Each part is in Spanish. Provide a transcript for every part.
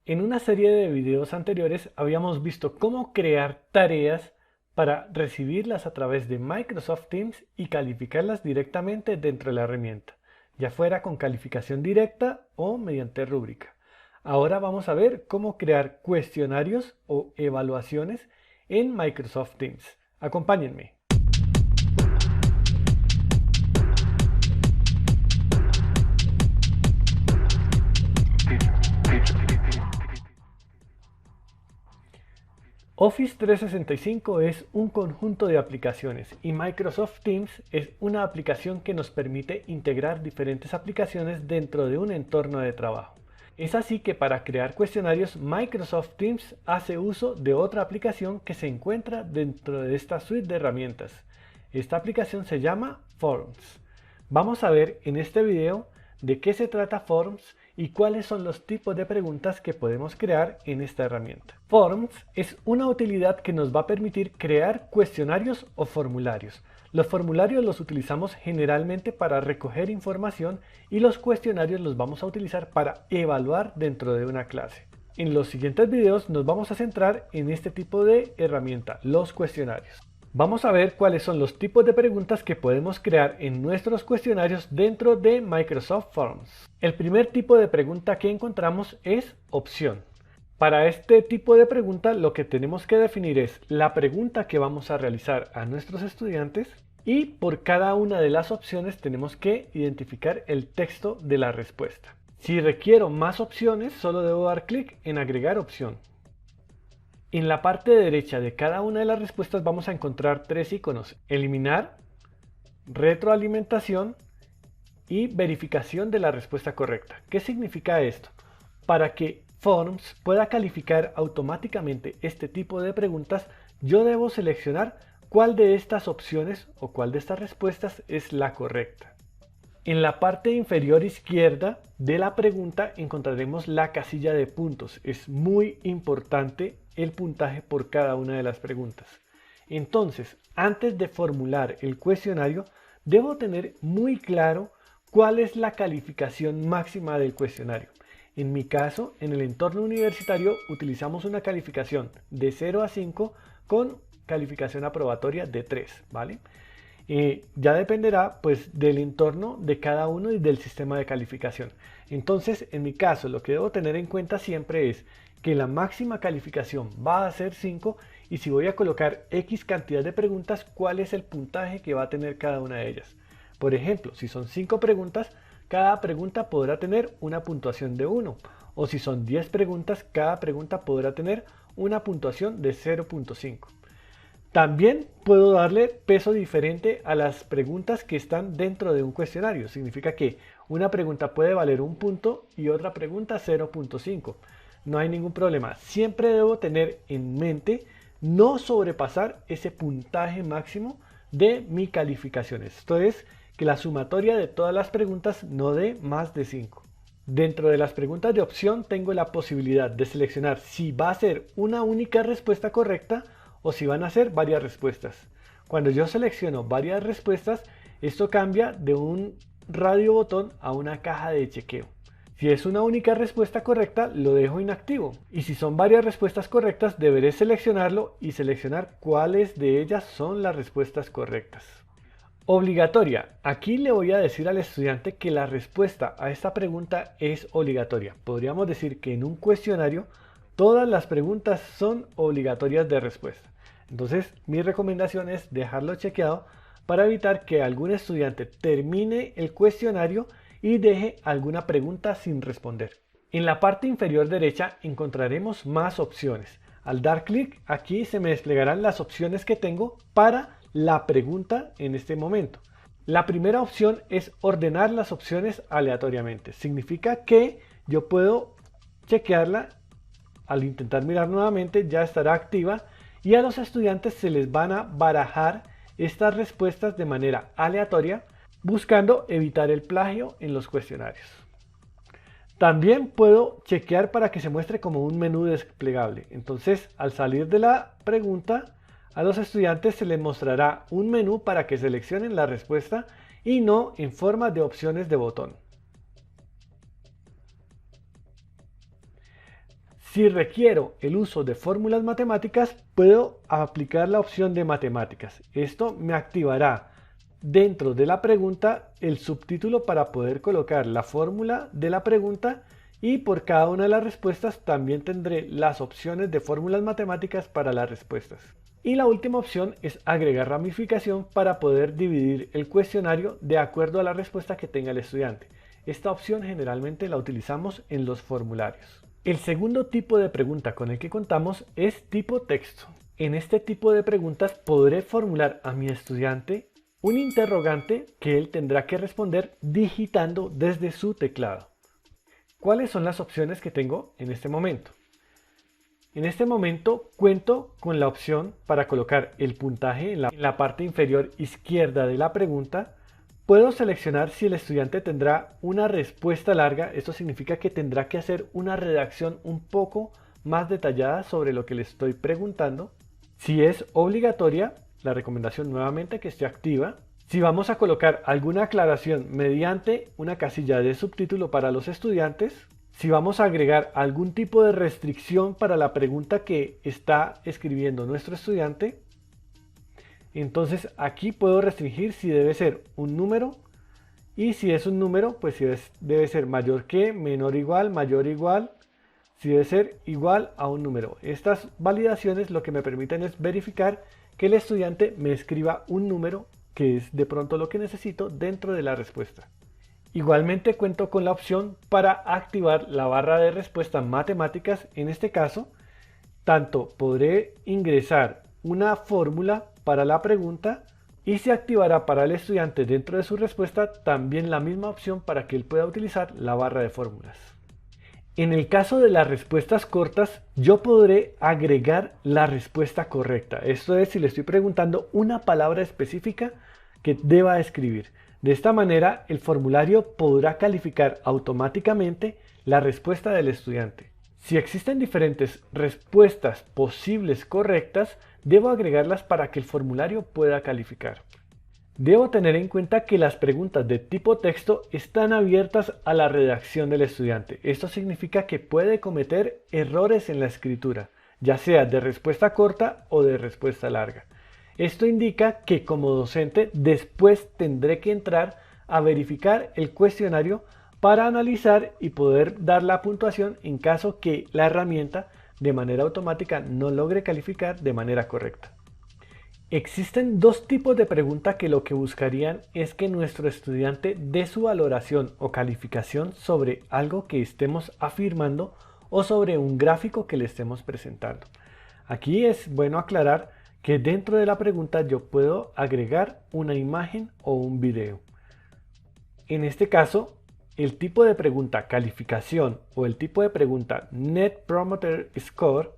En una serie de videos anteriores habíamos visto cómo crear tareas para recibirlas a través de Microsoft Teams y calificarlas directamente dentro de la herramienta, ya fuera con calificación directa o mediante rúbrica. Ahora vamos a ver cómo crear cuestionarios o evaluaciones en Microsoft Teams. Acompáñenme. Office 365 es un conjunto de aplicaciones y Microsoft Teams es una aplicación que nos permite integrar diferentes aplicaciones dentro de un entorno de trabajo. Es así que para crear cuestionarios, Microsoft Teams hace uso de otra aplicación que se encuentra dentro de esta suite de herramientas. Esta aplicación se llama Forms. Vamos a ver en este video de qué se trata Forms y cuáles son los tipos de preguntas que podemos crear en esta herramienta. Forms es una utilidad que nos va a permitir crear cuestionarios o formularios. Los formularios los utilizamos generalmente para recoger información y los cuestionarios los vamos a utilizar para evaluar dentro de una clase. En los siguientes videos nos vamos a centrar en este tipo de herramienta, los cuestionarios. Vamos a ver cuáles son los tipos de preguntas que podemos crear en nuestros cuestionarios dentro de Microsoft Forms. El primer tipo de pregunta que encontramos es opción. Para este tipo de pregunta lo que tenemos que definir es la pregunta que vamos a realizar a nuestros estudiantes y por cada una de las opciones tenemos que identificar el texto de la respuesta. Si requiero más opciones, solo debo dar clic en agregar opción. En la parte derecha de cada una de las respuestas vamos a encontrar tres iconos: eliminar, retroalimentación y verificación de la respuesta correcta. ¿Qué significa esto? Para que Forms pueda calificar automáticamente este tipo de preguntas, yo debo seleccionar cuál de estas opciones o cuál de estas respuestas es la correcta. En la parte inferior izquierda de la pregunta encontraremos la casilla de puntos. Es muy importante el puntaje por cada una de las preguntas. Entonces, antes de formular el cuestionario, debo tener muy claro cuál es la calificación máxima del cuestionario. En mi caso, en el entorno universitario utilizamos una calificación de 0 a 5 con calificación aprobatoria de 3, ¿vale? Ya dependerá pues del entorno de cada uno y del sistema de calificación. Entonces, en mi caso, lo que debo tener en cuenta siempre es que la máxima calificación va a ser 5 y si voy a colocar X cantidad de preguntas, ¿cuál es el puntaje que va a tener cada una de ellas? Por ejemplo, si son 5 preguntas, cada pregunta podrá tener una puntuación de 1. O si son 10 preguntas, cada pregunta podrá tener una puntuación de 0.5. También puedo darle peso diferente a las preguntas que están dentro de un cuestionario. Significa que una pregunta puede valer 1 punto y otra pregunta 0.5. No hay ningún problema. Siempre debo tener en mente no sobrepasar ese puntaje máximo de mi calificación. Esto es que la sumatoria de todas las preguntas no dé más de 5. Dentro de las preguntas de opción tengo la posibilidad de seleccionar si va a ser una única respuesta correcta o si van a ser varias respuestas. Cuando yo selecciono varias respuestas, esto cambia de un radio botón a una caja de chequeo. Si es una única respuesta correcta, lo dejo inactivo. Y si son varias respuestas correctas, deberé seleccionarlo y seleccionar cuáles de ellas son las respuestas correctas. Obligatoria. Aquí le voy a decir al estudiante que la respuesta a esta pregunta es obligatoria. Podríamos decir que en un cuestionario todas las preguntas son obligatorias de respuesta. Entonces, mi recomendación es dejarlo chequeado para evitar que algún estudiante termine el cuestionario y deje alguna pregunta sin responder. En la parte inferior derecha encontraremos más opciones. Al dar clic aquí se me desplegarán las opciones que tengo para la pregunta en este momento. La primera opción es ordenar las opciones aleatoriamente. Significa que yo puedo chequearla. Al intentar mirar nuevamente ya estará activa y a los estudiantes se les van a barajar estas respuestas de manera aleatoria, buscando evitar el plagio en los cuestionarios. También puedo chequear para que se muestre como un menú desplegable. Entonces, al salir de la pregunta, a los estudiantes se les mostrará un menú para que seleccionen la respuesta y no en forma de opciones de botón. Si requiero el uso de fórmulas matemáticas, puedo aplicar la opción de matemáticas. Esto me activará dentro de la pregunta el subtítulo para poder colocar la fórmula de la pregunta, y por cada una de las respuestas también tendré las opciones de fórmulas matemáticas para las respuestas. Y la última opción es agregar ramificación para poder dividir el cuestionario de acuerdo a la respuesta que tenga el estudiante. Esta opción generalmente la utilizamos en los formularios. El segundo tipo de pregunta con el que contamos es tipo texto. En este tipo de preguntas podré formular a mi estudiante un interrogante que él tendrá que responder digitando desde su teclado. ¿Cuáles son las opciones que tengo en este momento? En este momento cuento con la opción para colocar el puntaje en la parte inferior izquierda de la pregunta. Puedo seleccionar si el estudiante tendrá una respuesta larga. Esto significa que tendrá que hacer una redacción un poco más detallada sobre lo que le estoy preguntando. Si es obligatoria, la recomendación nuevamente que esté activa. Si vamos a colocar alguna aclaración mediante una casilla de subtítulo para los estudiantes. Si vamos a agregar algún tipo de restricción para la pregunta que está escribiendo nuestro estudiante. Entonces aquí puedo restringir si debe ser un número, y si es un número, pues si debe ser mayor que, menor igual, mayor igual, si debe ser igual a un número. Estas validaciones lo que me permiten es verificar que el estudiante me escriba un número, que es de pronto lo que necesito dentro de la respuesta. Igualmente cuento con la opción para activar la barra de respuesta matemáticas. En este caso, tanto podré ingresar una fórmula para la pregunta, y se activará para el estudiante dentro de su respuesta también la misma opción para que él pueda utilizar la barra de fórmulas. En el caso de las respuestas cortas, yo podré agregar la respuesta correcta. Esto es, si le estoy preguntando una palabra específica que deba escribir. De esta manera, el formulario podrá calificar automáticamente la respuesta del estudiante. Si existen diferentes respuestas posibles correctas, debo agregarlas para que el formulario pueda calificar. Debo tener en cuenta que las preguntas de tipo texto están abiertas a la redacción del estudiante. Esto significa que puede cometer errores en la escritura, ya sea de respuesta corta o de respuesta larga. Esto indica que como docente después tendré que entrar a verificar el cuestionario para analizar y poder dar la puntuación en caso que la herramienta de manera automática no logre calificar de manera correcta. Existen dos tipos de pregunta que lo que buscarían es que nuestro estudiante dé su valoración o calificación sobre algo que estemos afirmando o sobre un gráfico que le estemos presentando. Aquí es bueno aclarar que dentro de la pregunta yo puedo agregar una imagen o un video. En este caso, el tipo de pregunta calificación o el tipo de pregunta Net Promoter Score,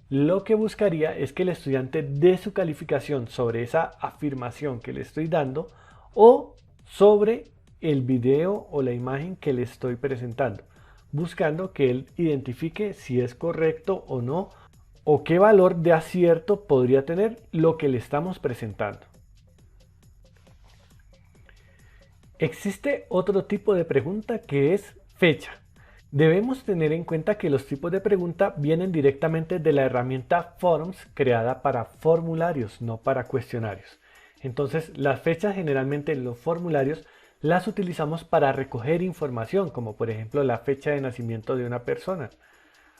lo que buscaría es que el estudiante dé su calificación sobre esa afirmación que le estoy dando o sobre el video o la imagen que le estoy presentando, buscando que él identifique si es correcto o no, o qué valor de acierto podría tener lo que le estamos presentando. Existe otro tipo de pregunta que es fecha. Debemos tener en cuenta que los tipos de pregunta vienen directamente de la herramienta Forms creada para formularios, no para cuestionarios. Entonces, las fechas generalmente en los formularios las utilizamos para recoger información, como por ejemplo la fecha de nacimiento de una persona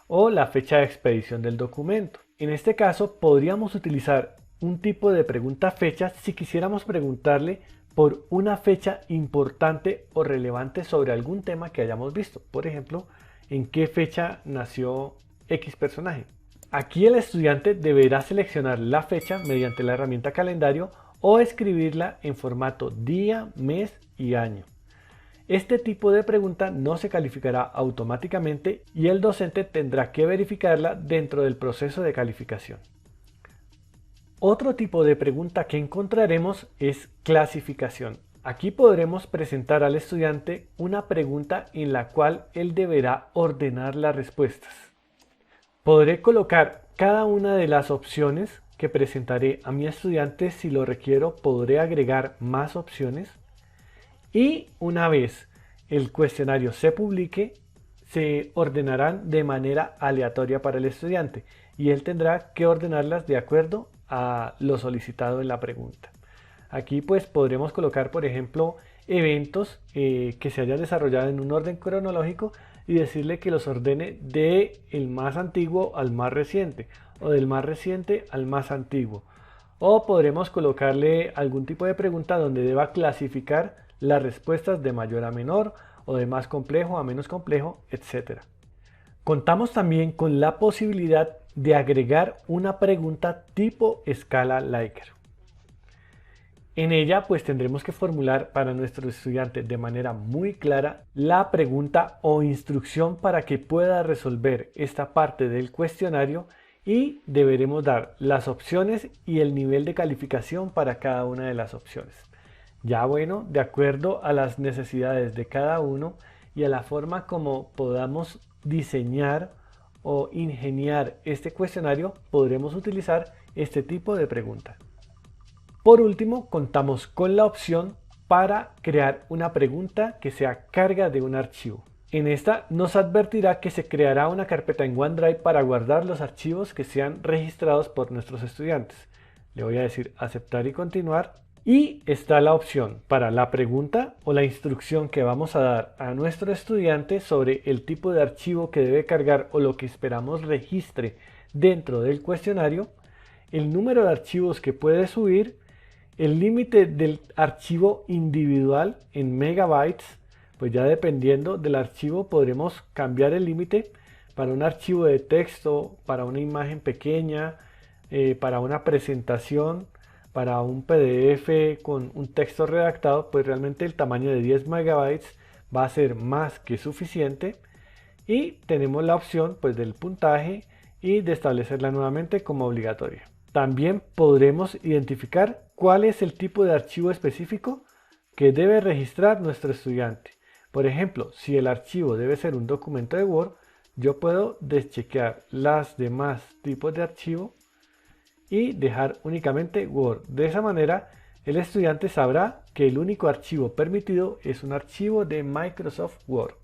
o la fecha de expedición del documento. En este caso, podríamos utilizar un tipo de pregunta fecha si quisiéramos preguntarle por una fecha importante o relevante sobre algún tema que hayamos visto. Por ejemplo, ¿en qué fecha nació X personaje? Aquí el estudiante deberá seleccionar la fecha mediante la herramienta calendario o escribirla en formato día, mes y año. Este tipo de pregunta no se calificará automáticamente y el docente tendrá que verificarla dentro del proceso de calificación. Otro tipo de pregunta que encontraremos es clasificación. Aquí podremos presentar al estudiante una pregunta en la cual él deberá ordenar las respuestas. Podré colocar cada una de las opciones que presentaré a mi estudiante. Si lo requiero, podré agregar más opciones. Y una vez el cuestionario se publique, se ordenarán de manera aleatoria para el estudiante y él tendrá que ordenarlas de acuerdo a lo solicitado en la pregunta. Aquí pues podremos colocar, por ejemplo, eventos que se hayan desarrollado en un orden cronológico y decirle que los ordene de el más antiguo al más reciente o del más reciente al más antiguo. O podremos colocarle algún tipo de pregunta donde deba clasificar las respuestas de mayor a menor o de más complejo a menos complejo, etc. Contamos también con la posibilidad de agregar una pregunta tipo escala Likert. En ella pues tendremos que formular para nuestro estudiante de manera muy clara la pregunta o instrucción para que pueda resolver esta parte del cuestionario y deberemos dar las opciones y el nivel de calificación para cada una de las opciones. Ya bueno, de acuerdo a las necesidades de cada uno y a la forma como podamos diseñar o ingeniar este cuestionario, podremos utilizar este tipo de pregunta. Por último, contamos con la opción para crear una pregunta que sea carga de un archivo. En esta nos advertirá que se creará una carpeta en OneDrive para guardar los archivos que sean registrados por nuestros estudiantes. Le voy a decir aceptar y continuar. Y está la opción para la pregunta o la instrucción que vamos a dar a nuestro estudiante sobre el tipo de archivo que debe cargar o lo que esperamos registre dentro del cuestionario, el número de archivos que puede subir, el límite del archivo individual en megabytes, pues ya dependiendo del archivo podremos cambiar el límite para un archivo de texto, para una imagen pequeña, para una presentación, para un PDF con un texto redactado, pues realmente el tamaño de 10 megabytes va a ser más que suficiente. Y tenemos la opción pues del puntaje y de establecerla nuevamente como obligatoria. También podremos identificar cuál es el tipo de archivo específico que debe registrar nuestro estudiante. Por ejemplo, si el archivo debe ser un documento de Word, yo puedo deschequear las demás tipos de archivo y dejar únicamente Word. De esa manera, el estudiante sabrá que el único archivo permitido es un archivo de Microsoft Word.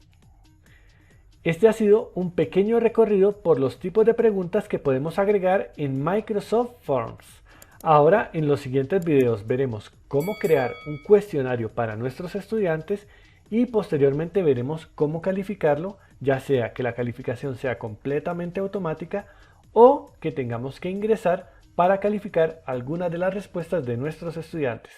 Este ha sido un pequeño recorrido por los tipos de preguntas que podemos agregar en Microsoft Forms. Ahora, en los siguientes videos veremos cómo crear un cuestionario para nuestros estudiantes y posteriormente veremos cómo calificarlo, ya sea que la calificación sea completamente automática o que tengamos que ingresar para calificar algunas de las respuestas de nuestros estudiantes.